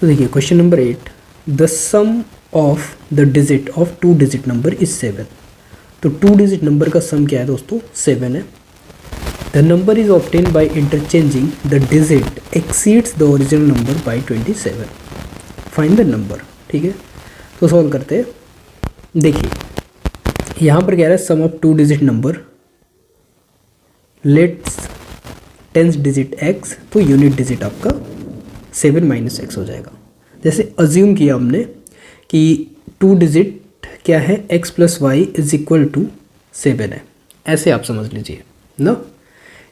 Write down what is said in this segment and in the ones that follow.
तो देखिए question number 8, the sum of the digit of 2 digit number is 7। तो 2 digit number का सम क्या है दोस्तों, 7 है। The number is obtain bye interchanging the digit exceeds the original number by 27। Find the number. ठीक है, तो सॉल्व करते हैं। देखिए यहाँ पर कह रहा है sum of 2 digit number, let's 10th digit x, तो यूनिट डिजिट आपका 7 - x हो जाएगा। जैसे अज्यूम किया हमने कि 2 डिजिट क्या है, x + y = 7 है, ऐसे आप समझ लीजिए ना।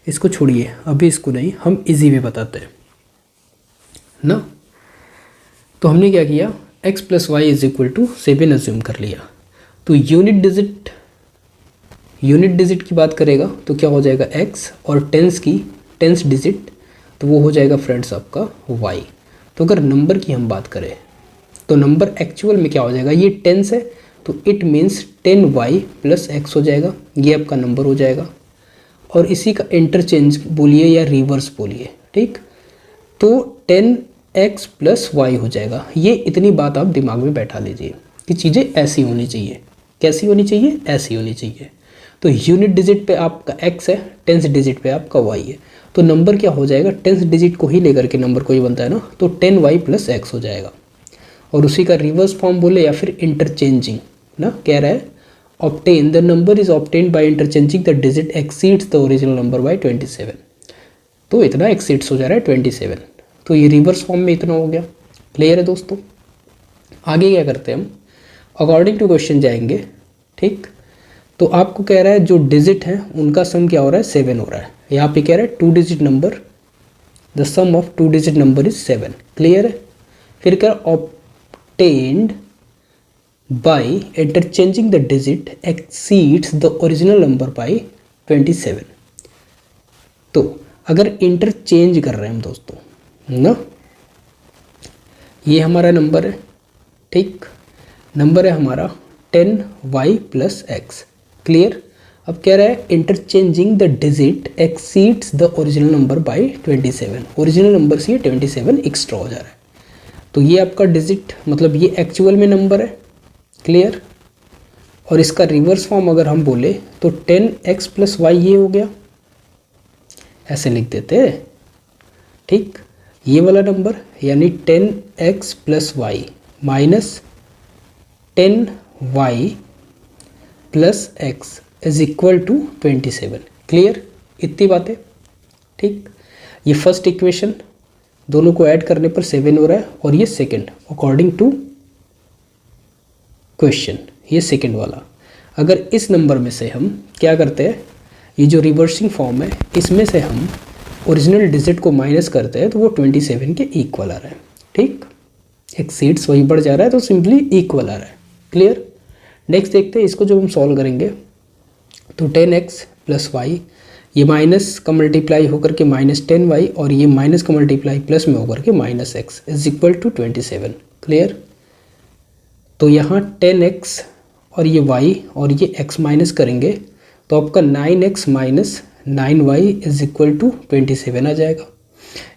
इसको छोड़िए, अभी इसको नहीं, हम इजी वे बताते हैं ना। तो हमने क्या किया, x + y = 7 अज्यूम कर लिया। तो यूनिट डिजिट की बात करेगा तो क्या हो जाएगा x, और टेंस डिजिट तो वो हो जाएगा फ्रेंड्स आपका y। तो अगर नंबर की हम बात करें तो नंबर एक्चुअल में क्या हो जाएगा, ये टेंस है तो इट मीन्स 10y + x हो जाएगा, ये आपका नंबर हो जाएगा। और इसी का इंटरचेंज बोलिए या रिवर्स बोलिए, ठीक, तो 10x + y हो जाएगा। ये इतनी बात आप दिमाग में बैठा लीजिए कि चीज़ें ऐसी होनी चाहिए। कैसी होनी चाहिए, ऐसी होनी चाहिए। तो यूनिट डिजिट पे आपका x है, टेंस डिजिट पे आपका y है, तो नंबर क्या हो जाएगा, टेंस डिजिट को ही लेकर के नंबर को ही बनता है ना, तो 10y + x हो जाएगा। और उसी का रिवर्स फॉर्म बोले या फिर इंटरचेंजिंग ना, कह रहा है obtain the number is obtain bye interchanging the digit exceeds the original number by 27। तो इतना एक्सीड्स हो जा रहा है 27, तो ये रिवर्स फॉर्म में इतना हो गया। क्लियर है दोस्तों। आगे क्या करते हैं हम, अकॉर्डिंग टू क्वेश्चन जाएंगे। ठीक, तो आपको कह रहा है जो डिजिट है उनका सम क्या हो रहा है, 7 हो रहा है। यहाँ पे कह रहा है 2 digit number, the sum of 2 digit number is 7। Clear है। फिर क्या, obtained by interchanging the digit exceeds the original number by 27। तो अगर इंटरचेंज कर रहे हैं हम दोस्तों ना, ये हमारा नंबर है, ठीक, नंबर है हमारा 10y + x। क्लियर। अब कह रहा है interchanging the digit exceeds the original number by 27। Original number से 27 एक्स्ट्रा हो जा रहा है, तो ये आपका डिजिट मतलब ये एक्चुअल में नंबर है। क्लियर। और इसका रिवर्स फॉर्म अगर हम बोले तो 10x + y ये हो गया, ऐसे लिख देते हैं। ठीक, ये वाला नंबर यानी 10x + y - 10y + x = 27। Clear, इतनी बातें। ठीक, ये फर्स्ट इक्वेशन दोनों को ऐड करने पर 7 हो रहा है, और ये सेकंड अकॉर्डिंग टू क्वेश्चन, ये सेकंड वाला। अगर इस नंबर में से हम क्या करते हैं, ये जो रिवर्सिंग फॉर्म है इसमें से हम ओरिजिनल डिजिट को माइनस करते हैं तो वो 27 के इक्वल आ रहा है। ठीक, एक्सीड्स वही बढ़ जा रहा है तो सिंपली इक्वल आ रहा है। क्लियर। नेक्स्ट देखते हैं इसको, जब हम सॉल्व करेंगे तो 10x + y, ये माइनस का मल्टीप्लाई होकर के -10y, और ये माइनस का मल्टीप्लाई प्लस में होकर के -x = 27। क्लियर। तो यहाँ 10x और ये y और ये x माइनस करेंगे तो आपका 9x - 9y = 27 आ जाएगा।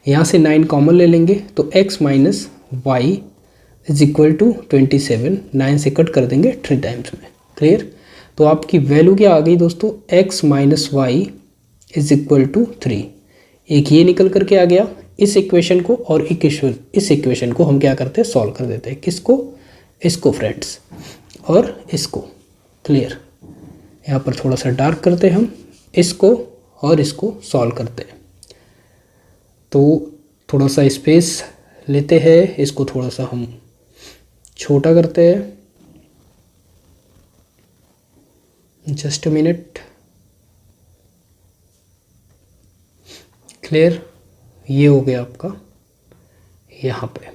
यहाँ से 9 कॉमन ले लेंगे तो x - y = 27, 9 से कट कर देंगे 3 टाइम्स में। क्लियर। तो आपकी वैल्यू क्या आ गई दोस्तों, x - y = 3। एक ये निकल करके आ गया इस इक्वेशन को, और इस इक्वेशन को हम क्या करते हैं, सॉल्व कर देते हैं। किसको, इसको फ्रेंड्स, और इसको। क्लियर। यहाँ पर थोड़ा सा डार्क करते हैं हम, इसको और इसको सॉल्व करते हैं। तो थोड़ा सा स्पेस लेते हैं, इसको थोड़ा सा हम छोटा करते हैं। Just a minute. क्लियर, ये हो गया आपका यहाँ पे,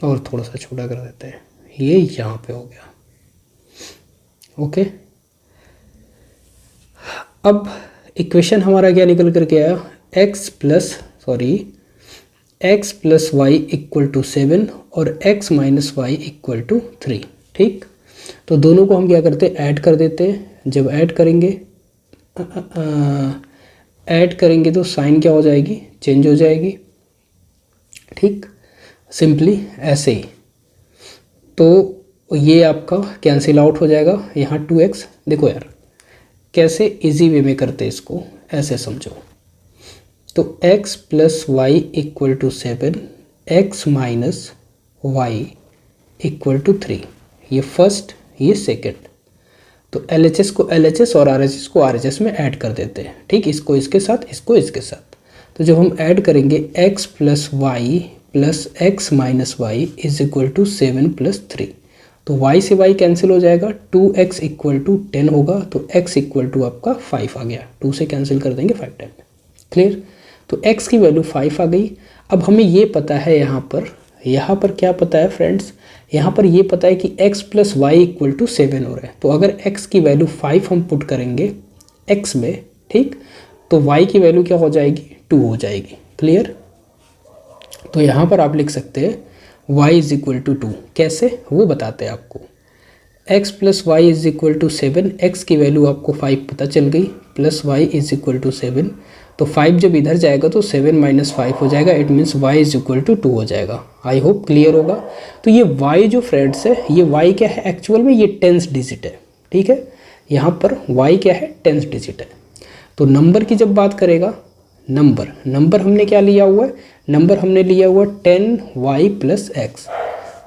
और थोड़ा सा छोटा कर देते हैं, ये यहाँ पे हो गया। ओके, अब इक्वेशन हमारा क्या निकल करके आया, x + y = 7 और x - y = 3। ठीक, तो दोनों को हम क्या करते हैं, ऐड कर देते हैं। जब ऐड करेंगे तो साइन क्या हो जाएगी, चेंज हो जाएगी। ठीक, सिंपली ऐसे ही। तो ये आपका कैंसिल आउट हो जाएगा, यहाँ 2x। देखो यार कैसे इजी वे में करते इसको, ऐसे समझो। तो x plus y equal to 7, x minus y equal to 3, ये फर्स्ट ये सेकेंड। तो LHS को LHS और RHS को RHS में ऐड कर देते हैं, ठीक, इसको इसके साथ, इसको इसके साथ। तो जब हम ऐड करेंगे x plus y plus x minus y is equal to 7 plus 3, तो y से y कैंसिल हो जाएगा, 2x इक्वल टू 10 होगा, तो x इक्वल टू आपका 5 आ गया, 2 से कैंसिल कर देंगे 5 टाइम में, क्लियर। तो x की वैल्यू 5 आ गई। अब हमें ये पता है यहाँ पर क्या पता है फ्रेंड्स, यहाँ पर ये पता है कि x plus y equal to 7 हो रहा है। तो अगर x की वैल्यू 5 हम पुट करेंगे x में, ठीक, तो y की वैल्यू क्या हो जाएगी, 2 हो जाएगी, क्लियर। तो यहाँ पर आप लिख सकते हैं y इज इक्वल टू 2, कैसे वो बताते हैं आपको। x plus y is equal to 7, x की वैल्यू आपको 5 पता चल गई, plus y is equal to 7, तो 5 जब इधर जाएगा तो 7 माइनस 5 हो जाएगा, it means y is equal to 2 हो जाएगा। आई होप क्लियर होगा। तो ये y जो फ्रेंड्स है, ये y क्या है एक्चुअल में, ये 10th डिजिट है, ठीक है। यहाँ पर y क्या है, 10th डिजिट है। तो नंबर की जब बात करेगा, नंबर हमने क्या लिया हुआ है, नंबर हमने लिया हुआ 10y प्लस एक्स।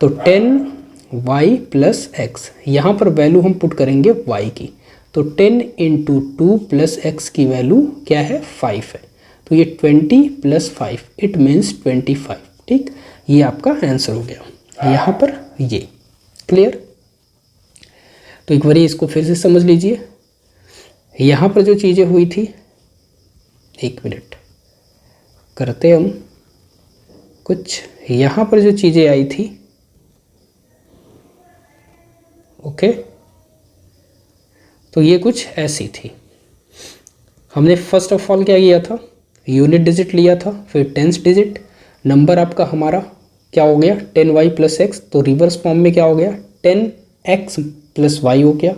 तो 10y प्लस एक्स, यहाँ पर वैल्यू हम पुट करेंगे y की, तो 10 इंटू 2 प्लस एक्स की वैल्यू क्या है, 5 है। तो ये 20 प्लस 5 इट मीन्स 25, ठीक, ये आपका आंसर हो गया यहाँ पर, ये क्लियर। तो एक बार इसको फिर से समझ लीजिए, यहाँ पर जो चीज़ें हुई थी, एक मिनट करते हम कुछ, यहाँ पर जो चीज़ें आई थी, ओके, तो ये कुछ ऐसी थी। हमने फर्स्ट ऑफ ऑल क्या किया था, यूनिट डिजिट लिया था, फिर 10th डिजिट, नंबर आपका हमारा क्या हो गया 10y प्लस एक्स, तो रिवर्स फॉर्म में क्या हो गया 10x प्लस वाई हो गया।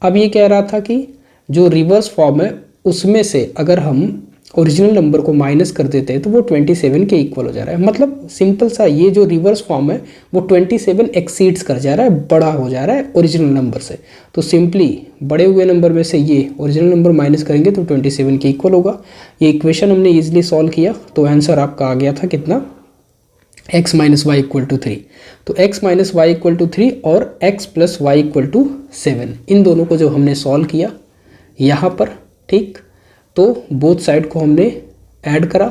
अब ये कह रहा था कि जो रिवर्स फॉर्म है उसमें से अगर हम ओरिजिनल नंबर को माइनस कर देते हैं तो वो 27 के इक्वल हो जा रहा है। मतलब सिंपल सा, ये जो रिवर्स फॉर्म है वो 27 एक्सीड्स कर जा रहा है, बड़ा हो जा रहा है ओरिजिनल नंबर से। तो सिंपली बड़े हुए नंबर में से ये ओरिजिनल नंबर माइनस करेंगे तो 27 के इक्वल होगा। ये इक्वेशन हमने ईजिली सॉल्व किया, तो आंसर आपका आ गया था कितना, x minus y equal to 3। तो x minus y equal to 3 और x plus y equal to 7, इन दोनों को जो हमने सॉल्व किया यहाँ पर, ठीक, तो बोथ साइड को हमने ऐड करा,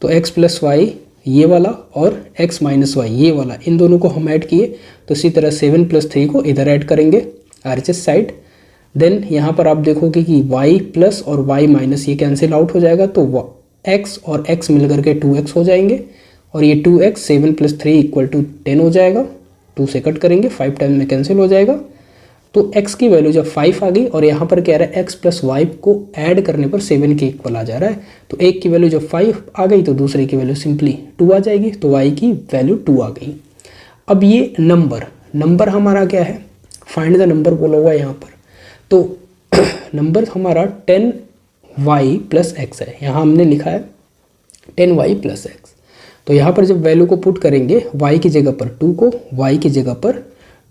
तो x प्लस वाई ये वाला और x माइनस वाई ये वाला, इन दोनों को हम ऐड किए। तो इसी तरह 7 प्लस 3 को इधर ऐड करेंगे RHS साइड। देन यहाँ पर आप देखोगे कि y प्लस और y माइनस ये कैंसिल आउट हो जाएगा, तो x और x मिल करके 2x हो जाएंगे, और ये 2x 7 प्लस 3 इक्वल टू 10 हो जाएगा। 2 से कट करेंगे, 5 टाइम में कैंसिल हो जाएगा। तो x की वैल्यू जब 5 आ गई और यहाँ पर कह रहा है x प्लस वाई को ऐड करने पर 7 के इक्वल आ जा रहा है, तो एक की वैल्यू जब 5 आ गई तो दूसरे की वैल्यू सिंपली 2 आ जाएगी, तो y की वैल्यू 2 आ गई। अब ये नंबर हमारा क्या है, फाइंड द नंबर बोला हुआ है यहाँ पर, तो नंबर हमारा 10y प्लस एक्स है, यहाँ हमने लिखा है 10y प्लस एक्स। तो यहाँ पर जब वैल्यू को पुट करेंगे y की जगह पर 2 को, y की जगह पर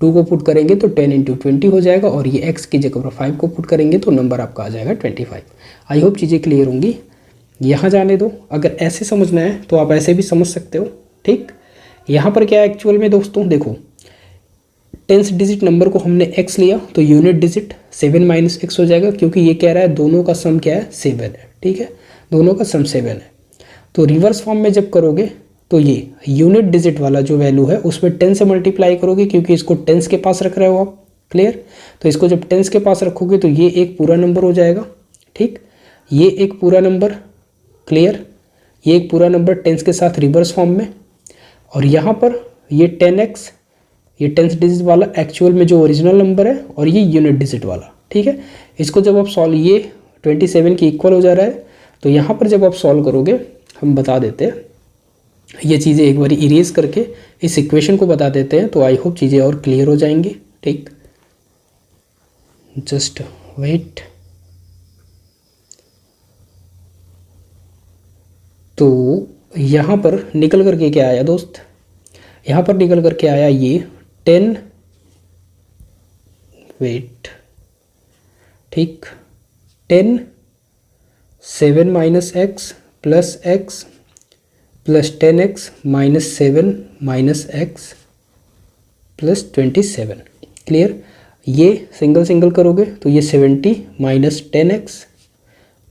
2 को पुट करेंगे तो 10 इंटू 20 हो जाएगा, और ये x की जगह पर 5 को पुट करेंगे तो नंबर आपका आ जाएगा 25। आई होप चीज़ें क्लियर होंगी। यहाँ जाने दो, अगर ऐसे समझना है तो आप ऐसे भी समझ सकते हो, ठीक। यहाँ पर क्या है एक्चुअल में दोस्तों, देखो 10th डिजिट नंबर को हमने x लिया, तो यूनिट डिजिट 7 माइनस एक्स हो जाएगा, क्योंकि ये कह रहा है दोनों का सम क्या है 7 है, ठीक है, दोनों का सम 7 है। तो रिवर्स फॉर्म में जब करोगे तो ये यूनिट डिजिट वाला जो वैल्यू है उसमें 10 से मल्टीप्लाई करोगे, क्योंकि इसको 10 के पास रख रहे हो आप, क्लियर। तो इसको जब 10 के पास रखोगे तो ये एक पूरा नंबर हो जाएगा, ठीक, ये एक पूरा नंबर, क्लियर, ये एक पूरा नंबर 10 के साथ रिवर्स फॉर्म में, और यहाँ पर ये 10x, ये 10th डिजिट वाला एक्चुअल में जो ओरिजिनल नंबर है, और ये यूनिट डिजिट वाला, ठीक है। इसको जब आप सॉल्व, ये 27 के इक्वल हो जा रहा है, तो यहाँ पर जब आप सॉल्व करोगे, हम बता देते हैं ये चीज़ें एक बार इरेज करके इस इक्वेशन को बता देते हैं, तो आई होप चीज़ें और क्लियर हो जाएंगी, ठीक। Just wait. तो यहाँ पर निकल करके क्या आया दोस्त, यहाँ पर निकल करके आया ये 10 वेट, ठीक, 10 7 minus x plus x plus 10x minus 7 minus x plus 27। Clear. ये सिंगल सिंगल करोगे तो ये 70 माइनस 10x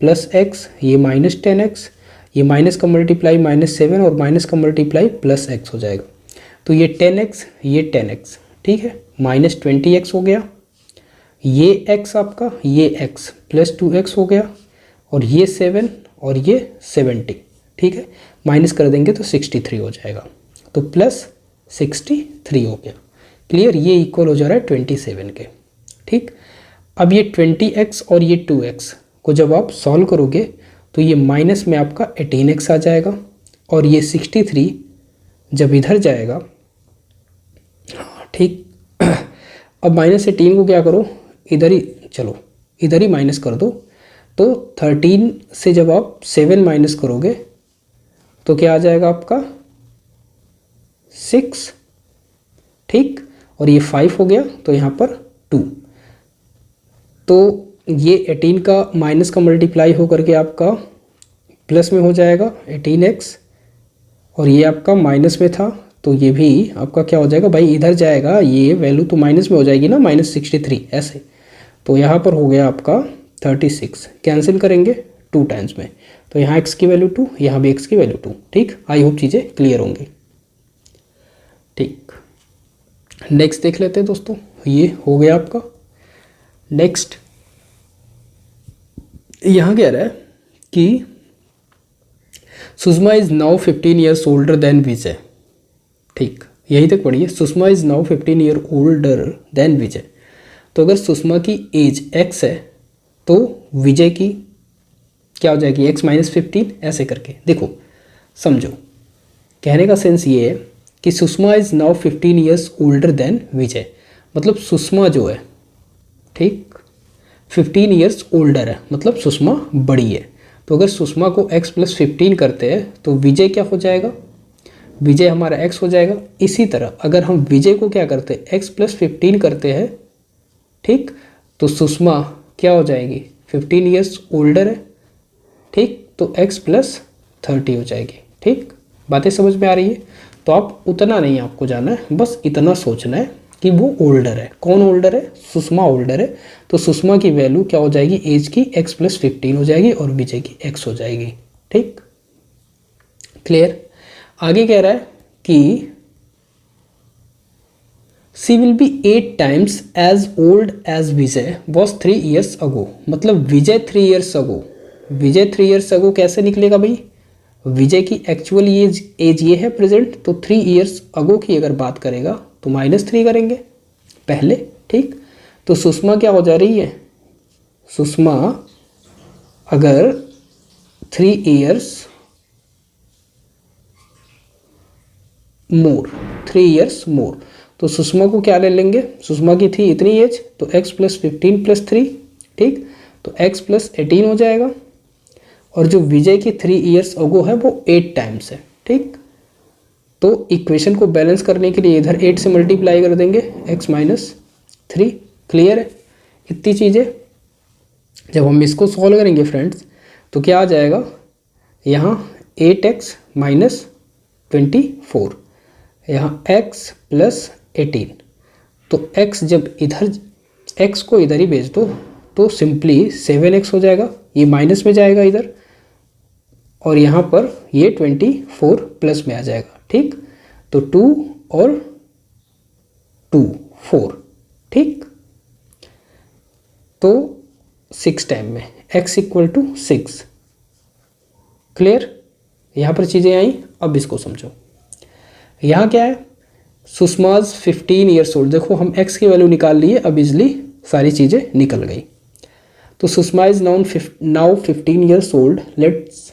प्लस एक्स, ये माइनस 10x, ये माइनस का मल्टीप्लाई माइनस 7 और माइनस का मल्टीप्लाई प्लस x हो जाएगा। तो ये 10x, ये 10x, ठीक है, माइनस 20x हो गया, ये x आपका, ये x प्लस 2x हो गया, और ये 7 और ये 70, ठीक है, माइनस कर देंगे तो 63 हो जाएगा, तो प्लस 63 हो गया। क्लियर। ये इक्वल हो जा रहा है 27 के, ठीक। अब ये 20x और ये 2x को जब आप सॉल्व करोगे तो ये माइनस में आपका 18x आ जाएगा, और ये 63 जब इधर जाएगा, ठीक। अब माइनस 18 को क्या करो, इधर ही, चलो इधर ही माइनस कर दो, तो 13 से जब आप 7 माइनस करोगे तो क्या आ जाएगा आपका 6, ठीक, और ये 5 हो गया, तो यहाँ पर 2, तो ये 18 का माइनस का मल्टीप्लाई हो करके आपका प्लस में हो जाएगा 18x, और ये आपका माइनस में था, तो ये भी आपका क्या हो जाएगा भाई, इधर जाएगा, ये वैल्यू तो माइनस में हो जाएगी ना, माइनस 63 ऐसे, तो यहाँ पर हो गया आपका 36। कैंसिल करेंगे 2 टाइम्स में, तो यहाँ x की वैल्यू 2, यहाँ भी x की वैल्यू 2, ठीक। आई होप चीज़ें क्लियर होंगी, ठीक। नेक्स्ट देख लेते हैं दोस्तों, ये हो गया आपका। नेक्स्ट यहाँ कह रहा है कि Sushma is now 15 years older than Vijay, ठीक, यहीं तक पढ़िए। Sushma is now 15 year older than Vijay, तो अगर सुषमा की एज x है तो विजय की क्या हो जाएगी, x माइनस 15, ऐसे करके देखो, समझो। कहने का सेंस ये है कि Sushma is now 15 years older than Vijay, मतलब सुषमा जो है, ठीक, 15 ईयर्स ओल्डर है, मतलब सुषमा बड़ी है। तो अगर सुषमा को x प्लस 15 करते हैं तो विजय क्या हो जाएगा, विजय हमारा x हो जाएगा। इसी तरह अगर हम विजय को क्या करते हैं, x प्लस 15 करते हैं, ठीक, तो सुषमा क्या हो जाएगी, 15 ईयर्स ओल्डर है, ठीक, तो x प्लस 30 हो जाएगी, ठीक। बातें समझ में आ रही है। तो आप उतना नहीं आपको जाना है, बस इतना सोचना है कि वो ओल्डर है। कौन ओल्डर है, सुषमा ओल्डर है, तो सुषमा की वैल्यू क्या हो जाएगी, एज की x प्लस 15 हो जाएगी और विजय की x हो जाएगी, ठीक। क्लियर। आगे कह रहा है कि she will be 8 times as old as Vijay was 3 years ago, मतलब विजय 3 ईयर्स अगो, विजय 3 ईयर्स अगो कैसे निकलेगा भाई, विजय की एक्चुअल एज ये है प्रेजेंट, तो 3 ईयर्स अगो की अगर बात करेगा तो -3 करेंगे पहले, ठीक। तो सुषमा क्या हो जा रही है, सुषमा अगर 3 ईयर्स मोर, 3 ईयर्स मोर, तो सुषमा को क्या ले लेंगे, सुषमा की थी इतनी एज, तो x प्लस 15 प्लस 3, ठीक, तो x प्लस 18 हो जाएगा, और जो विजय की 3 ईयर्स अगो है वो 8 टाइम्स है, ठीक। तो इक्वेशन को बैलेंस करने के लिए इधर 8 से मल्टीप्लाई कर देंगे, x माइनस 3। क्लियर है। इतनी चीज़ें जब हम इसको सॉल्व करेंगे फ्रेंड्स तो क्या आ जाएगा, यहाँ 8x माइनस 24, यहाँ x प्लस 18, तो x जब इधर x को इधर ही भेज दो तो सिंपली 7x हो जाएगा, ये माइनस में जाएगा इधर, और यहाँ पर ये 24 प्लस में आ जाएगा, ठीक। तो 2 और 2 4, ठीक, तो 6 टाइम में x इक्वल टू 6। क्लियर। यहाँ पर चीज़ें आई। अब इसको समझो, यहाँ क्या है, सुषमाज 15 ईयर्स ओल्ड, देखो हम x की वैल्यू निकाल लिए, अब इजली सारी चीज़ें निकल गई। तो Sushma is now 15 years old, let's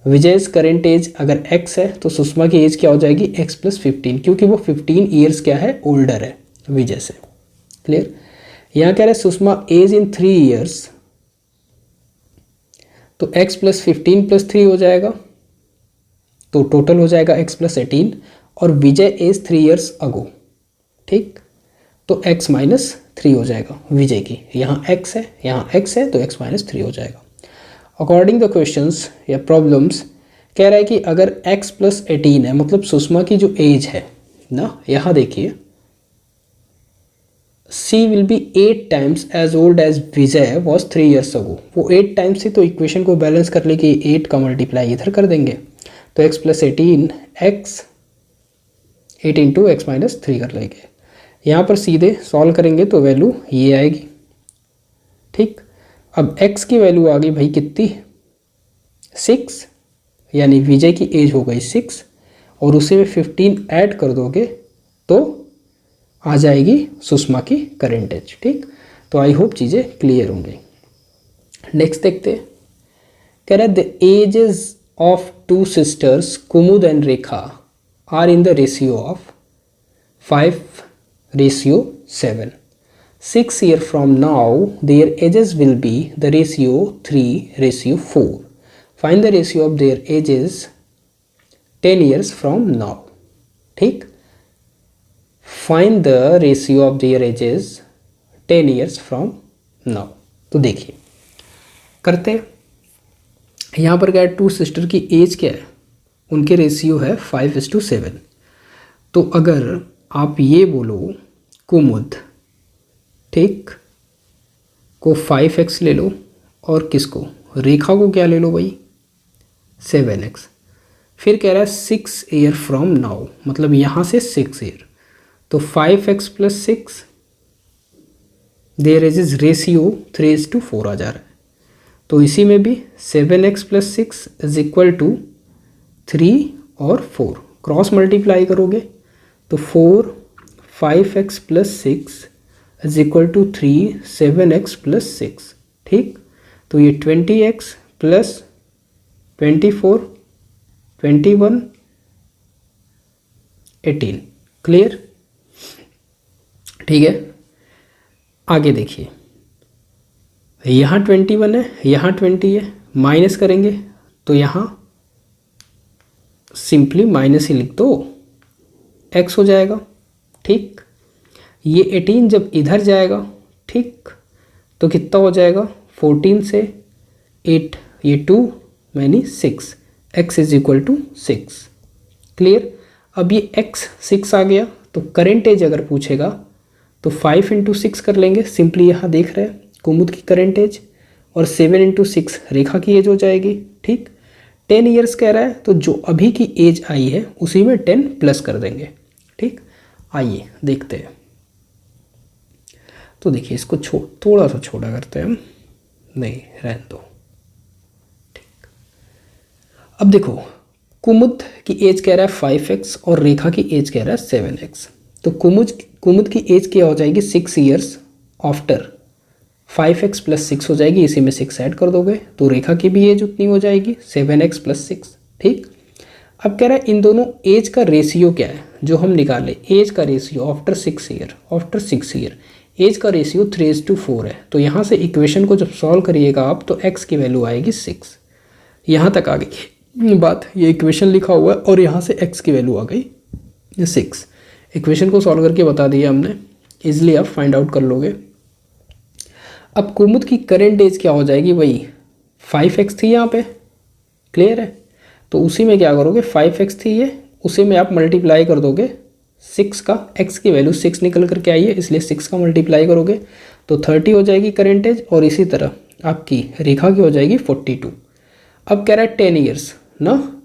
विजय's करेंट एज अगर x है तो सुषमा की एज क्या हो जाएगी, x प्लस 15, क्योंकि वो 15 ईयर्स क्या है, ओल्डर है विजय से। क्लियर। यहाँ कह रहे हैं सुषमा एज इन 3 ईयर्स, तो x प्लस 15 प्लस 3 हो जाएगा, तो टोटल हो जाएगा x प्लस 18 और विजय एज 3 ईयर्स अगो, ठीक। तो x माइनस 3 हो जाएगा विजय की, यहाँ x है यहाँ x है तो x माइनस 3 हो जाएगा। अकॉर्डिंग द क्वेश्चंस या प्रॉब्लम्स कह रहा है कि अगर x प्लस 18 है, मतलब सुषमा की जो एज है ना, यहाँ देखिए she will be 8 times as old as Vijay was 3 years ago. वो 8 टाइम्स थी तो इक्वेशन को बैलेंस कर ले कि 8 का मल्टीप्लाई इधर कर देंगे, तो x plus 18 x 8 into x minus 3 कर लेंगे। यहाँ पर सीधे सॉल्व करेंगे तो वैल्यू ये आएगी, ठीक। अब x की वैल्यू आ गई भाई कितनी 6, यानी विजय की एज हो गई 6 और उसे में 15 ऐड कर दोगे तो आ जाएगी सुषमा की करेंट एज, ठीक। तो आई होप चीज़ें क्लियर होंगी। नेक्स्ट देखते हैं, कह रहा है the ages of 2 sisters Kumud and Rekha are in the ratio of 5:7। 6 years from now their ages will be the ratio 3:4. Find the ratio of their ages 10 years from now, ठीक। Find the ratio of their ages 10 years from now। तो देखिए करते हैं, यहाँ पर क्या है 2 sister की एज क्या है, उनके रेशियो है 5:7। तो अगर आप ये बोलो कुमुद, ठीक, को 5x ले लो और किसको रेखा को क्या ले लो भाई 7x, फिर कह रहा है 6 ईयर फ्रॉम नाउ, मतलब यहाँ से 6 ईयर, तो 5x plus 6 there is ratio 3:4 आ जा रहा है। तो इसी में भी 7x plus 6 is equal to 3 और 4 क्रॉस मल्टीप्लाई करोगे तो 4 5x plus 6 is equal to 3 7x plus 6, ठीक। तो ये 20x प्लस 24 21 18, क्लियर, ठीक है। आगे देखिए यहाँ 21 है यहाँ 20 है, माइनस करेंगे तो यहाँ सिंपली माइनस ही लिख दो, x हो जाएगा, ठीक। ये 18 जब इधर जाएगा, ठीक, तो कितना हो जाएगा 14 से 8 ये 2 यानी 6, x is equal to 6, clear. अब ये x 6 आ गया तो करेंट एज अगर पूछेगा तो 5 इंटू 6 कर लेंगे, सिंपली यहाँ देख रहे हैं कुमुद की करेंट एज, और 7 इंटू 6 रेखा की एज हो जाएगी, ठीक। 10 ईयर्स कह रहा है तो जो अभी की एज आई है उसी में 10 प्लस कर देंगे, ठीक। आइए देखते हैं, तो देखिए इसको थोड़ा सा छोटा करते हैं हम, नहीं रहने दो, ठीक। अब देखो कुमुद की एज कह रहा है 5x और रेखा की एज कह रहा है 7x, तो कुमुद की एज क्या हो जाएगी 6 ईयर्स आफ्टर 5x प्लस 6 हो जाएगी, इसी में 6 ऐड कर दोगे तो रेखा की भी एज उतनी हो जाएगी 7x प्लस 6, ठीक। अब कह रहा है इन दोनों एज का रेशियो क्या है जो हम निकाले, एज का रेशियो आफ्टर 6 ईयर एज का रेशियो 3:4 है। तो यहाँ से इक्वेशन को जब सॉल्व करिएगा आप तो x की वैल्यू आएगी 6, यहाँ तक आ गई बात, ये इक्वेशन लिखा हुआ है और यहाँ से x की वैल्यू आ गई 6। इक्वेशन को सॉल्व करके बता दिया हमने, इजिली आप फाइंड आउट कर लोगे। अब कुमुद की करेंट एज क्या हो जाएगी भाई 5x थी यहाँ पे, क्लियर है, तो उसी में क्या करोगे 5x थी ये, उसी में आप मल्टीप्लाई कर दोगे 6 का, x की वैल्यू 6 निकल करके आई है इसलिए 6 का मल्टीप्लाई करोगे तो 30 हो जाएगी करेंट एज, और इसी तरह आपकी रेखा की हो जाएगी 42। अब कह रहा है 10 ईयर्स ना,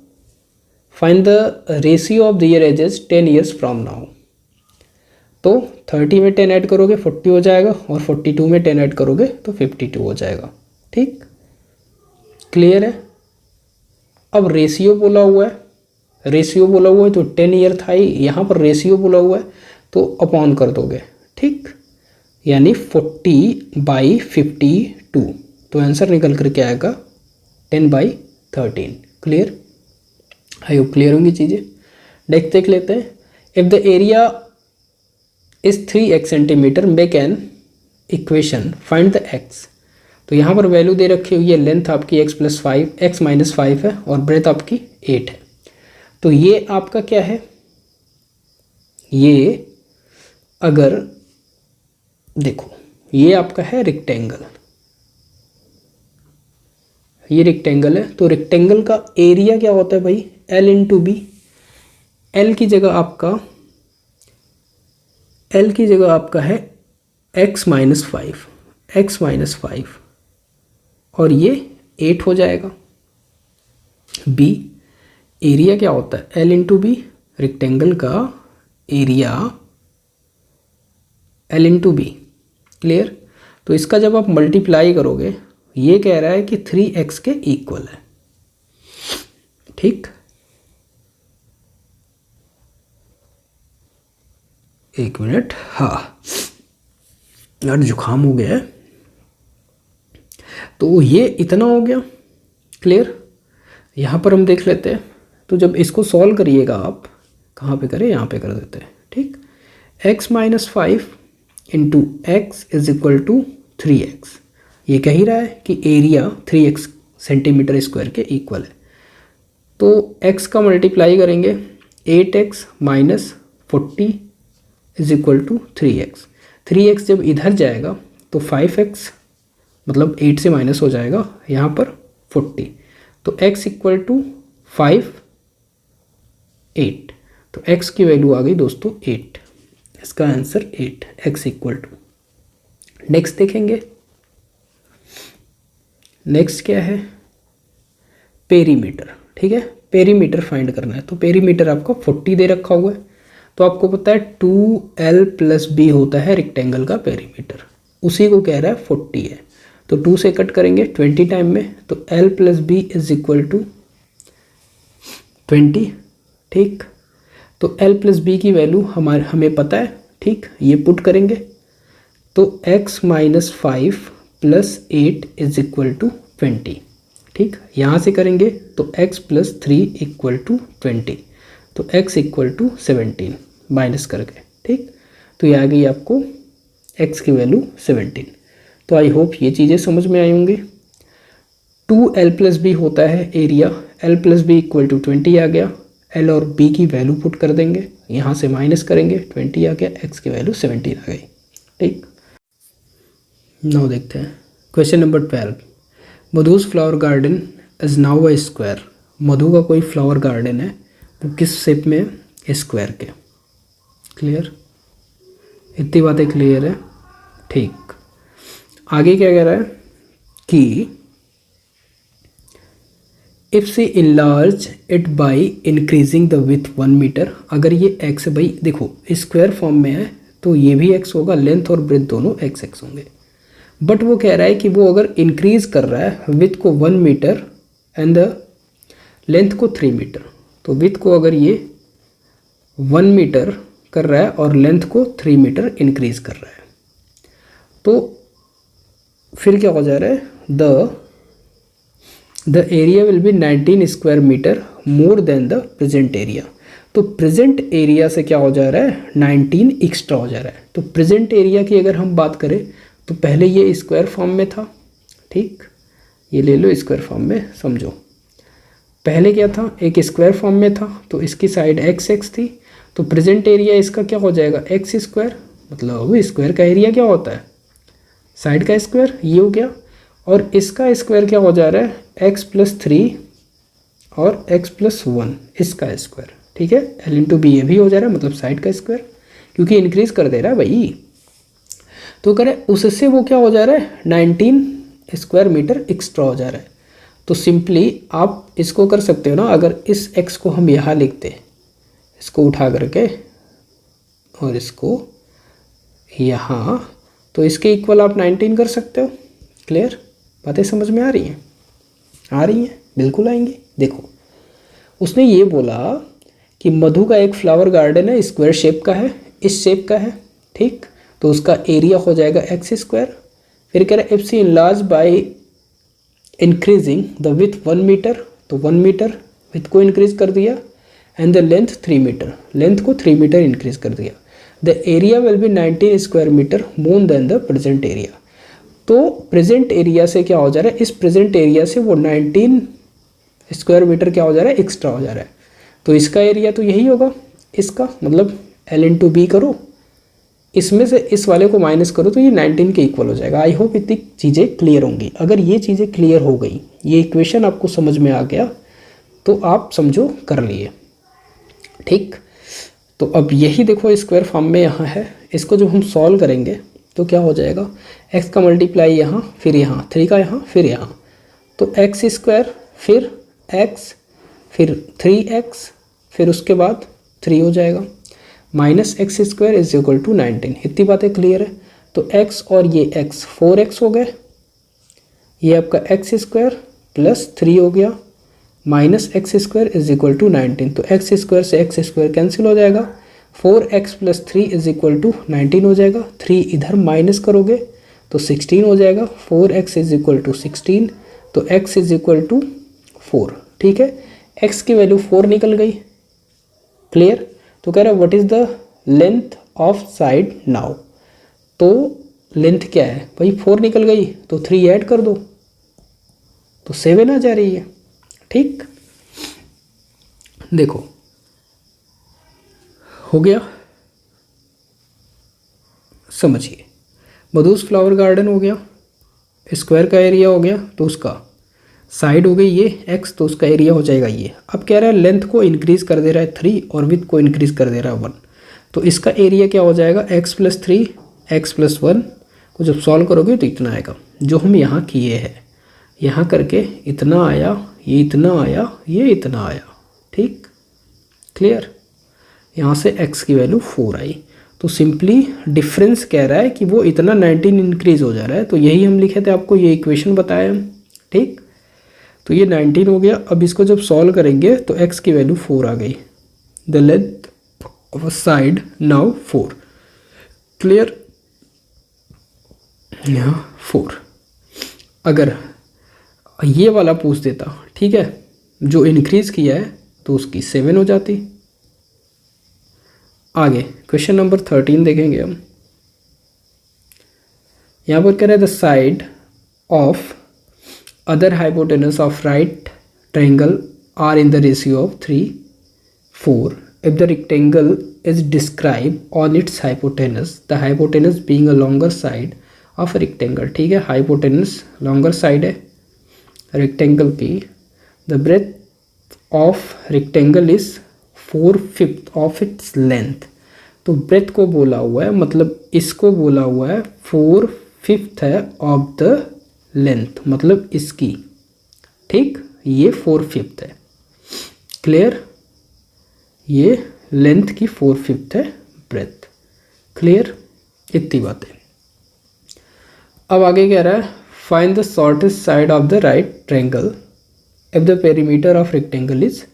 find the ratio of their ages 10 years from now, तो 30 में 10 ऐड करोगे 40 हो जाएगा और 42 में 10 ऐड करोगे तो 52 हो जाएगा, ठीक, क्लियर है। अब रेशियो बोला हुआ है तो 10 ईयर था ही, यहाँ पर रेशियो बोला हुआ है तो अपॉन कर दोगे, ठीक, यानी 40/52, तो आंसर निकल करके आएगा 10/13, क्लियर। आई होप क्लियर होंगी चीज़ें। नेक्स्ट देख लेते हैं, if the area is 3x centimetre make an equation find the x, तो यहाँ पर वैल्यू दे रखी हुई है, लेंथ आपकी x माइनस 5 है और ब्रेथ आपकी 8 है। तो ये आपका क्या है, ये अगर देखो ये आपका है रेक्टेंगल, ये रेक्टेंगल है, तो रेक्टेंगल का एरिया क्या होता है भाई, L इंटू बी। L की जगह आपका है x माइनस 5 और ये 8 हो जाएगा। B एरिया क्या होता है, L इंटू बी, रेक्टेंगल का area L into B, clear. तो इसका जब आप मल्टीप्लाई करोगे, ये कह रहा है कि 3x के इक्वल है, ठीक। एक मिनट, हाँ यार जुकाम हो गया है। तो ये इतना हो गया, क्लियर। यहाँ पर हम देख लेते हैं, तो जब इसको सॉल्व करिएगा आप, कहाँ पे करें, यहाँ पे कर देते हैं, ठीक। x minus 5 into x is equal to 3x। ये कह ही रहा है कि एरिया 3x सेंटीमीटर स्क्वायर के इक्वल है। तो x का मल्टीप्लाई करेंगे, 8x minus 40 is equal to 3x। 3x जब इधर जाएगा तो 5x मतलब 8 से माइनस हो जाएगा, यहाँ पर 40, तो x इक्वल टू 5 8। तो x की वैल्यू आ गई दोस्तों 8, इसका answer 8, x equal to. Next देखेंगे, नेक्स्ट क्या है, पेरीमीटर, ठीक है। पेरीमीटर फाइंड करना है, तो पेरीमीटर आपका 40 दे रखा हुआ है। तो आपको पता है 2l प्लस b होता है रेक्टेंगल का पेरीमीटर, उसी को कह रहा है 40 है। तो 2 से कट करेंगे 20 टाइम में, तो l plus B is equal to 20, ठीक। तो l प्लस बी की वैल्यू हमें पता है, ठीक। ये पुट करेंगे तो x minus 5 plus 8 is equal to 20, ठीक। यहाँ से करेंगे तो x प्लस 3 इक्वल टू 20, तो x इक्वल टू 17 माइनस करके, ठीक। तो ये आ गई आपको x की वैल्यू 17। तो आई होप ये चीज़ें समझ में आई होंगी। 2l प्लस बी होता है area, l plus B equal to 20 आ गया, l और b की वैल्यू पुट कर देंगे, यहाँ से माइनस करेंगे, 20 आ गया, x की वैल्यू 17 आ गई, ठीक। नाउ देखते हैं question number 12। Madhu's flower garden is now a square. Madhu का कोई फ्लावर गार्डन है, वो किस शेप में है, स्क्वायर के, क्लियर। इतनी बातें क्लियर है, ठीक। आगे क्या कह रहा है कि if say enlarge it by increasing the width 1 metre. अगर ये x है भाई, देखो स्क्वायर फॉर्म में है तो ये भी x होगा, लेंथ और ब्रेथ दोनों x होंगे। बट वो कह रहा है कि वो अगर इंक्रीज कर रहा है विथ को 1 मीटर एंड द लेंथ को 3 मीटर, तो विथ को अगर ये 1 मीटर कर रहा है और लेंथ को 3 मीटर इंक्रीज कर रहा है, तो फिर क्या हो जा रहा है, the area will be 19 square metre more than the present area. तो प्रेजेंट एरिया से क्या हो जा रहा है, 19 एक्स्ट्रा हो जा रहा है। तो प्रेजेंट एरिया की अगर हम बात करें तो पहले ये स्क्वायर फॉर्म में था, ठीक। ये ले लो स्क्वायर फॉर्म में, समझो पहले क्या था, एक स्क्वायर फॉर्म में था, तो इसकी साइड x थी, तो प्रेजेंट एरिया इसका क्या हो जाएगा, x स्क्वायर। मतलब स्क्वायर का एरिया क्या होता है, साइड का स्क्वायर, ये हो गया। और इसका स्क्वायर क्या हो जा रहा है, x प्लस 3 और x प्लस 1 इसका स्क्वायर, ठीक है। l इंटू बी ये भी हो जा रहा है, मतलब साइड का स्क्वायर, क्योंकि इंक्रीज कर दे रहा है भाई। तो कह रहे उससे वो क्या हो जा रहा है, 19 स्क्वायर मीटर एक्स्ट्रा हो जा रहा है। तो सिंपली आप इसको कर सकते हो ना, अगर इस x को हम यहाँ लिखते हैं, इसको उठा करके और इसको यहाँ, तो इसके इक्वल आप 19 कर सकते हो, क्लियर। बातें समझ में आ रही हैं, आ रही हैं, बिल्कुल आएंगी। देखो उसने ये बोला कि मधु का एक फ्लावर गार्डन है, स्क्वायर शेप का है, इस शेप का है, ठीक। तो उसका एरिया हो जाएगा x स्क्वायर। फिर कह रहा है if see enlarge by increasing the width 1 metre, तो 1 मीटर विथ को इंक्रीज कर दिया, and the length 3 metre, length को 3 मीटर इंक्रीज कर दिया। The area will be 19 square metre more than the present area. तो प्रेजेंट एरिया से क्या हो जा रहा है, इस प्रेजेंट एरिया से वो 19 स्क्वायर मीटर क्या हो जा रहा है, एक्स्ट्रा हो जा रहा है। तो इसका एरिया तो यही होगा, इसका मतलब L इंटू बी करो, इसमें से इस वाले को माइनस करो तो ये 19 के इक्वल हो जाएगा। आई होप इतनी चीज़ें क्लियर होंगी। अगर ये चीज़ें क्लियर हो गई, ये इक्वेशन आपको समझ में आ गया, तो आप समझो कर लिए, ठीक। तो अब यही देखो स्क्वायर फॉर्म में यहाँ है, इसको जब हम सॉल्व करेंगे तो क्या हो जाएगा, x का मल्टीप्लाई यहाँ, फिर यहाँ 3 का यहाँ, फिर यहाँ, तो एक्स स्क्वायर फिर x फिर 3x फिर उसके बाद 3 हो जाएगा, minus x square is equal to 19। इतनी बातें क्लियर है। तो x और ये x 4x हो गए, ये आपका एक्स स्क्वायर प्लस 3 हो गया, minus x square is equal to 19। तो एक्स स्क्वायर से एक्स स्क्वायर कैंसिल हो जाएगा, 4x plus 3 is equal to 19 हो जाएगा। 3 इधर माइनस करोगे तो 16 हो जाएगा, 4x इज इक्वल टू 16, तो x इज इक्वल टू 4, ठीक है। x की वैल्यू 4 निकल गई, क्लियर। तो कह रहा है what is the length of side now, तो लेंथ क्या है भाई, 4 निकल गई तो 3 ऐड कर दो तो 7 आ जा रही है, ठीक। देखो हो गया, समझिए। मधुस फ्लावर गार्डन हो गया, स्क्वायर का एरिया हो गया, तो उसका साइड हो गई ये x, तो उसका एरिया हो जाएगा ये। अब कह रहा है लेंथ को इंक्रीज कर दे रहा है 3 और विड्थ को इंक्रीज कर दे रहा है 1, तो इसका एरिया क्या हो जाएगा, x प्लस 3 x प्लस 1 को जब सॉल्व करोगे तो इतना आएगा, जो हम यहाँ किए हैं। यहाँ करके इतना आया, ये इतना आया, ये इतना आया, ठीक, क्लियर। यहाँ से x की वैल्यू 4 आई, तो सिंपली डिफरेंस कह रहा है कि वो इतना 19 इंक्रीज हो जा रहा है, तो यही हम लिखे थे आपको, ये इक्वेशन बताया हम, ठीक। तो ये 19 हो गया। अब इसको जब सॉल्व करेंगे तो x की वैल्यू 4 आ गई, the length of a side now 4, clear, यहाँ 4। अगर ये वाला पूछ देता, ठीक है, जो इंक्रीज किया है, तो उसकी 7 हो जाती। आगे क्वेश्चन नंबर 13 देखेंगे हम। यहाँ पर कह रहे हैं the side of other hypotenuse of right triangle are in the ratio of 3:4 if the rectangle is described on its hypotenuse, the hypotenuse being a longer side of a rectangle, ठीक है, hypotenuse longer side है rectangle की, the breadth of rectangle is 4/5 of its length, तो breadth को बोला हुआ है, मतलब इसको बोला हुआ है 4/5 है of the लेंथ, मतलब इसकी, ठीक, ये 4/5 है, क्लियर, ये लेंथ की 4/5 है, ब्रेथ, क्लियर, इतनी बात है। अब आगे कह रहा है find the shortest side of the right triangle if the perimeter of rectangle is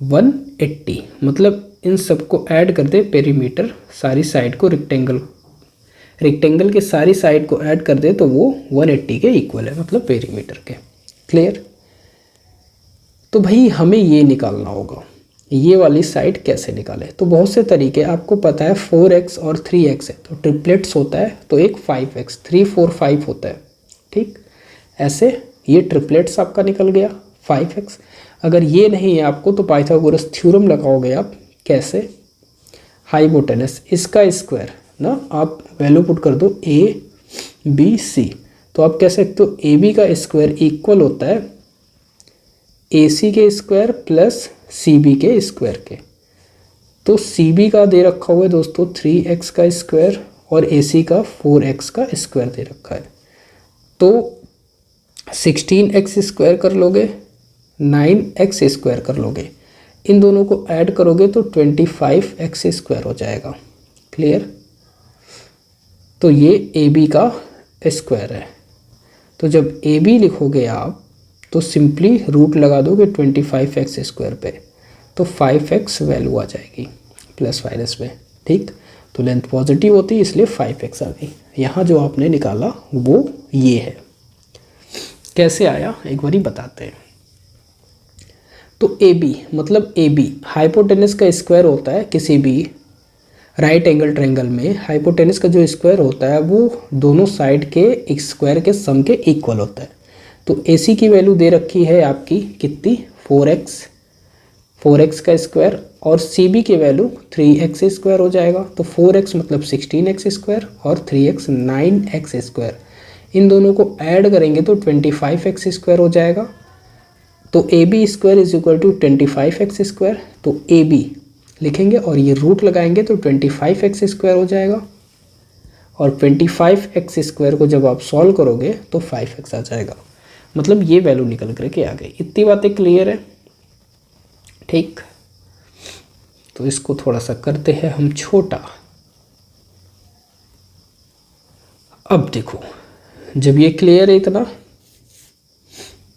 180, मतलब इन सबको ऐड कर दे, पेरीमीटर सारी साइड को, रेक्टेंगल के सारी साइड को ऐड कर दे तो वो 180 के इक्वल है, मतलब पेरीमीटर के, क्लियर। तो भाई हमें ये निकालना होगा, ये वाली साइड कैसे निकाले, तो बहुत से तरीके आपको पता है, 4x और 3x है तो ट्रिपलेट्स होता है, तो एक 5x 3 4 5 होता है, ठीक, ऐसे ये ट्रिपलेट्स आपका निकल गया 5x। अगर ये नहीं है आपको तो पाइथागोरस थ्योरम लगाओगे आप, कैसे, हाइपोटेनस इसका स्क्वायर ना, आप वैल्यू पुट कर दो ABC, तो आप कह सकते हो AB का स्क्वायर इक्वल होता है AC के स्क्वायर प्लस CB के स्क्वायर के। तो CB का दे रखा हुआ है दोस्तों 3x का स्क्वायर और AC का 4x का स्क्वायर दे रखा है, तो 16x स्क्वायर कर लोगे, 9x स्क्वायर कर लोगे, इन दोनों को ऐड करोगे तो 25x स्क्वायर हो जाएगा, क्लियर। तो ये AB का स्क्वायर है, तो जब AB लिखोगे आप तो सिंपली रूट लगा दोगे 25x स्क्वायर पे, तो 5x वैल्यू आ जाएगी प्लस माइनस में, ठीक। तो लेंथ पॉजिटिव होती है इसलिए 5x आ गई। यहाँ जो आपने निकाला वो ये है, कैसे आया एक बारी बताते हैं। तो AB मतलब AB हाइपोटेनस का स्क्वायर होता है, किसी भी राइट एंगल ट्रायंगल में हाइपोटेनस का जो स्क्वायर होता है वो दोनों साइड के स्क्वायर के सम के इक्वल होता है। तो AC की वैल्यू दे रखी है आपकी कितनी, 4x 4x का स्क्वायर और CB की वैल्यू 3x स्क्वायर हो जाएगा। तो 4x मतलब 16x स्क्वायर और 3x 9x स्क्वायर, इन दोनों को ऐड करेंगे तो 25x स्क्वायर हो जाएगा। तो AB square is equal to 25x square, तो AB लिखेंगे और ये रूट लगाएंगे तो 25x स्क्वायर हो जाएगा। और 25x स्क्वायर को जब आप सॉल्व करोगे तो 5x आ जाएगा, मतलब ये वैल्यू निकल करके आ गई। इतनी बातें क्लियर है, ठीक। तो इसको थोड़ा सा करते हैं हम छोटा। अब देखो, जब ये क्लियर है इतना,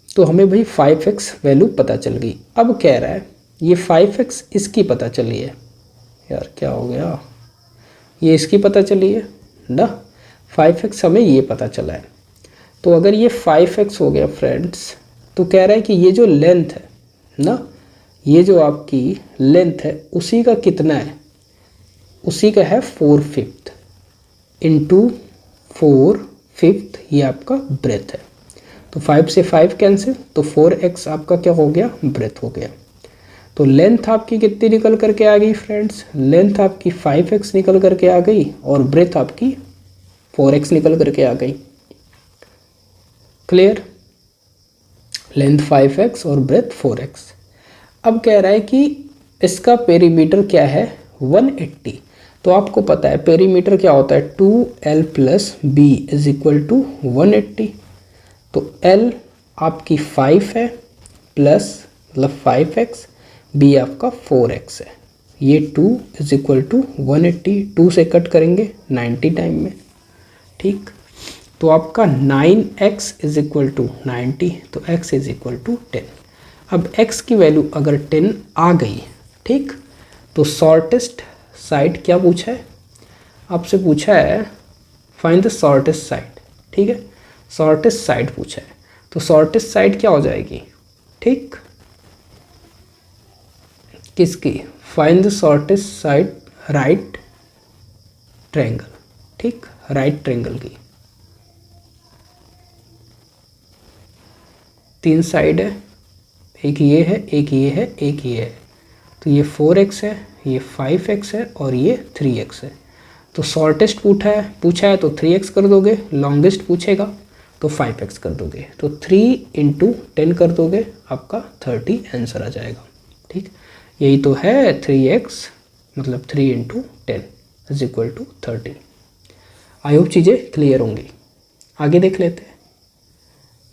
तो हमें भाई 5x वैल्यू पता चल गई। अब कह रहा है ये 5x इसकी पता चली है। यार क्या हो गया, ये इसकी पता चली है ना, 5x हमें ये पता चला है। तो अगर ये 5x हो गया फ्रेंड्स, तो कह रहा है कि ये जो लेंथ है ना, ये जो आपकी लेंथ है उसी का कितना है, उसी का है 4/5 इंटू 4/5, ये आपका ब्रेथ है। तो 5 से 5 कैंसिल, तो 4x आपका क्या हो गया, ब्रेथ हो गया। तो लेंथ आपकी कितनी निकल करके आ गई फ्रेंड्स, लेंथ आपकी 5x निकल करके आ गई और ब्रेथ आपकी 4x निकल करके आ गई। क्लियर, लेंथ 5x और ब्रेथ 4x। अब कह रहा है कि इसका पेरीमीटर क्या है, 180। तो आपको पता है पेरीमीटर क्या होता है, 2l + b is equal to 180। तो l आपकी 5 है प्लस मतलब 5x, b आपका 4x है। ये 2 इज इक्वल टू 180, 2 से कट करेंगे 90 टाइम में, ठीक। तो आपका 9x इज इक्वल टू 90, तो x इज इक्वल टू 10। अब x की वैल्यू अगर 10 आ गई, ठीक, तो शॉर्टेस्ट साइड क्या पूछा है, आपसे पूछा है फाइंड द शॉर्टेस्ट साइड, ठीक है, शॉर्टेस्ट साइड पूछा है। तो शॉर्टेस्ट साइड क्या हो जाएगी, ठीक, किसकी, find the shortest side right triangle, ठीक, राइट ट्रायंगल की। 3 साइड है, एक ये है, एक ये है, एक ये है। तो ये 4x है, ये 5x है और ये 3x है। तो शॉर्टेस्ट पूछा है तो 3x कर दोगे, लॉन्गेस्ट पूछेगा तो 5x कर दोगे। तो 3 × 10 कर दोगे, आपका 30 आंसर आ जाएगा, ठीक। यही तो है 3x मतलब 3 × 10 is equal to 30। I hope चीज़ें क्लियर होंगी। आगे देख लेते हैं,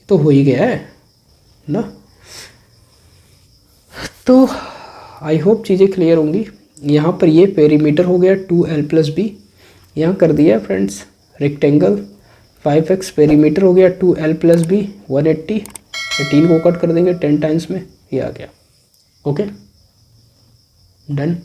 तो हो ही गया है ना। तो आई होप चीज़ें क्लियर होंगी। यहाँ पर ये पेरीमीटर हो गया 2l + b, यहाँ कर दिया फ्रेंड्स रेक्टेंगल। 5x पेरीमीटर हो गया 2l + b 180, 18 को कट कर देंगे 10 टाइम्स में, ये आ गया। Okay done.